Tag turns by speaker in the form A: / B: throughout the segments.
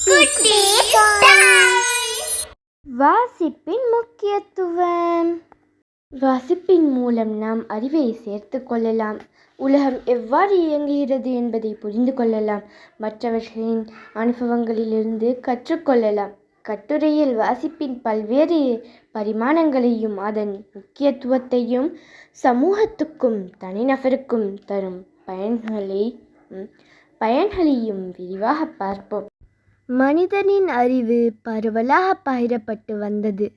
A: குட்டி டைம். வாசிப்பின் முக்கியத்துவம். வாசிப்பின் மூலம் நாம் அறிவை சேர்த்து கொள்ளலாம். உலகம் எவ்வாறு இயங்குகிறது என்பதை புரிந்து கொள்ளலாம். மற்றவர்களின் அனுபவங்களிலிருந்து கற்றுக்கொள்ளலாம். கட்டுரையில் வாசிப்பின் பல்வேறு பரிமாணங்களையும் அதன் முக்கியத்துவத்தையும் சமூகத்துக்கும் தனிநபருக்கும் தரும் பயன்களையும் விரிவாக பார்ப்போம். மனிதனின் அறிவு பரவலாக பகிரப்பட்டு வந்தது.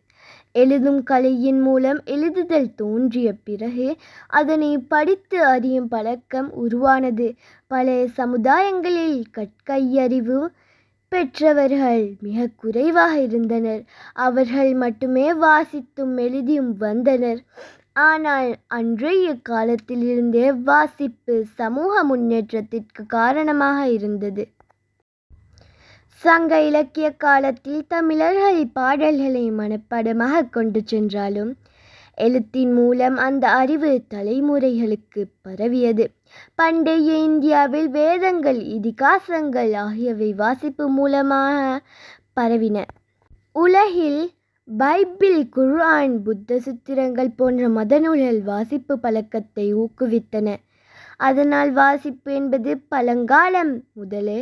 A: எழுதும் கலையின் மூலம் எழுதுதல் தோன்றிய பிறகு அதனை படித்து அறியும் பழக்கம் உருவானது. பழைய சமுதாயங்களில் கற்கையறிவு பெற்றவர்கள் மிக குறைவாக இருந்தனர். அவர்கள் மட்டுமே வாசித்தும் எழுதியும் வந்தனர். ஆனால் அன்றைய காலத்திலிருந்தே வாசிப்பு சமூக முன்னேற்றத்திற்கு காரணமாக இருந்தது. சங்க இலக்கிய காலத்தில் தமிழர்கள் பாடல்களை மனப்பாடமாக கொண்டு சென்றாலும் எழுத்தின் மூலம் அந்த அறிவு தலைமுறைகளுக்கு பரவியது. பண்டைய இந்தியாவில் வேதங்கள், இதிகாசங்கள் ஆகியவை வாசிப்பு மூலமாக பரவின. உலகில் பைபிள், குர்ஆன், புத்த சூத்திரங்கள் போன்ற மத நூல்கள் வாசிப்பு பழக்கத்தை ஊக்குவித்தன. அதனால் வாசிப்பு என்பது பழங்காலம் முதலே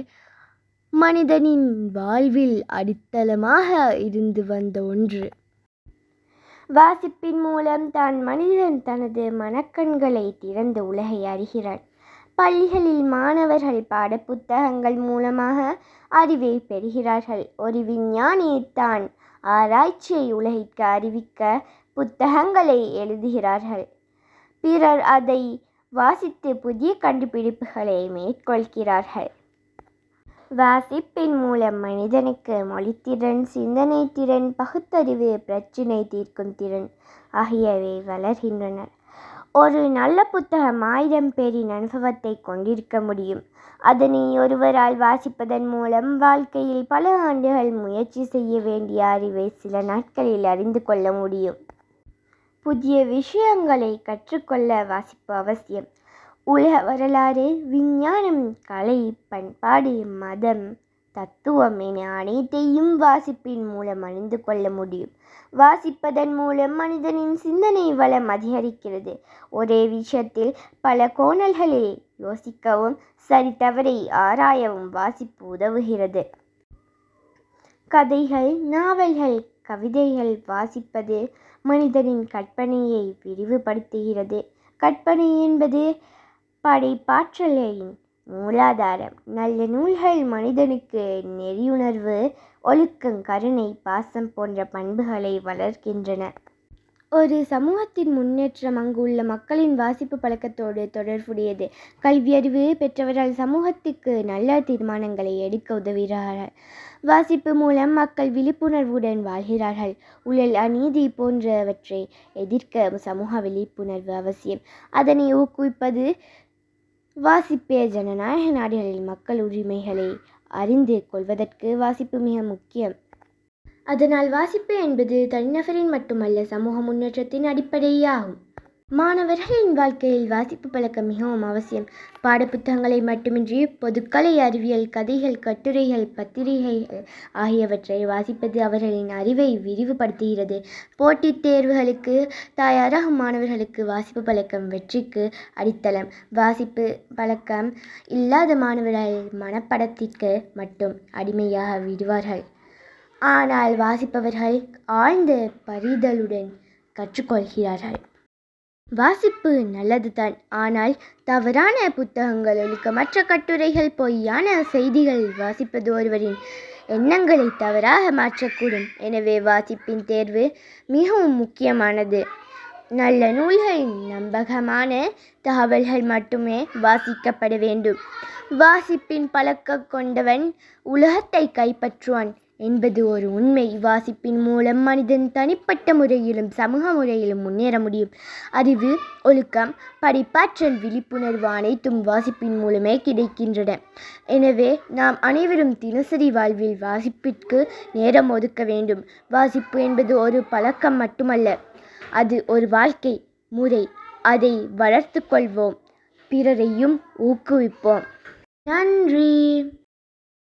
A: மனிதனின் வாழ்வில் அடித்தளமாக இருந்து வந்த ஒன்று. வாசிப்பின் மூலம் மனிதன் தனது மனக்கண்களை திறந்து உலகை அறிகிறான். பள்ளிகளில் மாணவர்கள் பாடப்புத்தகங்கள் மூலமாக அறிவை பெறுகிறார்கள். ஒரு விஞ்ஞானி தான் ஆராய்ச்சியை உலகிற்கு அறிவிக்க புத்தகங்களை எழுதுகிறார்கள். பிறர் அதை வாசித்து புதிய கண்டுபிடிப்புகளை மேற்கொள்கிறார்கள். வாசிப்பின் மூலம் மனிதனுக்கு மொழித்திறன், சிந்தனை திறன், பகுத்தறிவு, பிரச்சினை தீர்க்கும் திறன் ஆகியவை வளர்கின்றன. ஒரு நல்ல புத்தகம் 1000 பேரின் அனுபவத்தை கொண்டிருக்க முடியும். அதனை ஒருவரால் வாசிப்பதன் மூலம் வாழ்க்கையில் பல ஆண்டுகள் முயற்சி செய்ய வேண்டிய அறிவை சில நாட்களில் அறிந்து கொள்ள முடியும். புதிய விஷயங்களை கற்றுக்கொள்ள வாசிப்பு அவசியம். உலக வரலாறு, விஞ்ஞானம், கலை, பண்பாடு, மதம், தத்துவம் என அனைத்தையும் வாசிப்பின் மூலம் அறிந்து கொள்ள முடியும். வாசிப்பதன் மூலம் மனிதனின் சிந்தனை வளம் அதிகரிக்கிறது. ஒரே விஷயத்தில் பல கோணல்களில் யோசிக்கவும் சரி தவறை ஆராயவும் வாசிப்பு உதவுகிறது. கதைகள், நாவல்கள், கவிதைகள் வாசிப்பது மனிதனின் கற்பனையை விரிவுபடுத்துகிறது. கற்பனை என்பது படைப்பாற்றலின் மூலாதாரம். நல்ல நூல்கள் மனிதனுக்கு நெறியுணர்வு, ஒழுக்கம், கருணை, பாசம் போன்ற பண்புகளை வளர்க்கின்றன. ஒரு சமூகத்தின் முன்னேற்றம் அங்குள்ள மக்களின் வாசிப்பு பழக்கத்தோடு தொடர்புடையது. கல்வியறிவு பெற்றவர்கள் சமூகத்துக்கு நல்ல தீர்மானங்களை எடுக்க உதவுகிறார்கள். வாசிப்பு மூலம் மக்கள் விழிப்புணர்வுடன் வாழ்கிறார்கள். ஊழல், அநீதி போன்றவற்றை எதிர்க்க சமூக விழிப்புணர்வு அவசியம். அதனை ஊக்குவிப்பது வாசிப்பே. ஜனநாயக நாடுகளில் மக்கள் உரிமைகளை அறிந்து கொள்வதற்கு வாசிப்பு மிக முக்கியம். அதனால் வாசிப்பு என்பது தனிநபரின் மட்டுமல்ல, சமூக முன்னேற்றத்தின் அடிப்படையாகும். மாணவர்களின் வாழ்க்கையில் வாசிப்பு பழக்கம் மிகவும் அவசியம். பாடப்புத்தகங்களை மட்டுமின்றி பொதுக்கலை, அறிவியல், கதைகள், கட்டுரைகள், பத்திரிகைகள் ஆகியவற்றை வாசிப்பது அவர்களின் அறிவை விரிவுபடுத்துகிறது. போட்டித் தேர்வுகளுக்கு தயாராகும் மாணவர்களுக்கு வாசிப்பு பழக்கம் வெற்றிக்கு அடித்தளம். வாசிப்பு பழக்கம் இல்லாத மாணவர்கள் மனப்பாடத்திற்கு மட்டும் அடிமையாக விடுவார்கள். ஆனால் வாசிப்பவர்கள் ஆழ்ந்த பரிதலுடன் கற்றுக்கொள்கிறார்கள். வாசிப்பு நல்லதுதான். ஆனால் தவறான புத்தகங்கள், ஒழுக்கமற்ற கட்டுரைகள், பொய்யான செய்திகள் வாசிப்பது ஒருவரின் எண்ணங்களை தவறாக மாற்றக்கூடும். எனவே வாசிப்பின் தேர்வு மிகவும் முக்கியமானது. நல்ல நூல்கள், நம்பகமான தகவல்கள் மட்டுமே வாசிக்கப்பட வேண்டும். வாசிப்பின் பழக்கம் கொண்டவன் உலகத்தை கைப்பற்றுவான் என்பது ஒரு உண்மை. வாசிப்பின் மூலம் மனிதன் தனிப்பட்ட முறையிலும் சமூக முறையிலும் முன்னேற முடியும். அறிவு, ஒழுக்கம், படைப்பாற்றல், விழிப்புணர்வு அனைத்தும் வாசிப்பின் மூலமே கிடைக்கின்றன. எனவே நாம் அனைவரும் தினசரி வாழ்வில் வாசிப்பிற்கு நேரம் ஒதுக்க வேண்டும். வாசிப்பு என்பது ஒரு பழக்கம் மட்டுமல்ல, அது ஒரு வாழ்க்கை முறை. அதை வளர்த்து கொள்வோம், பிறரையும் ஊக்குவிப்போம். நன்றி.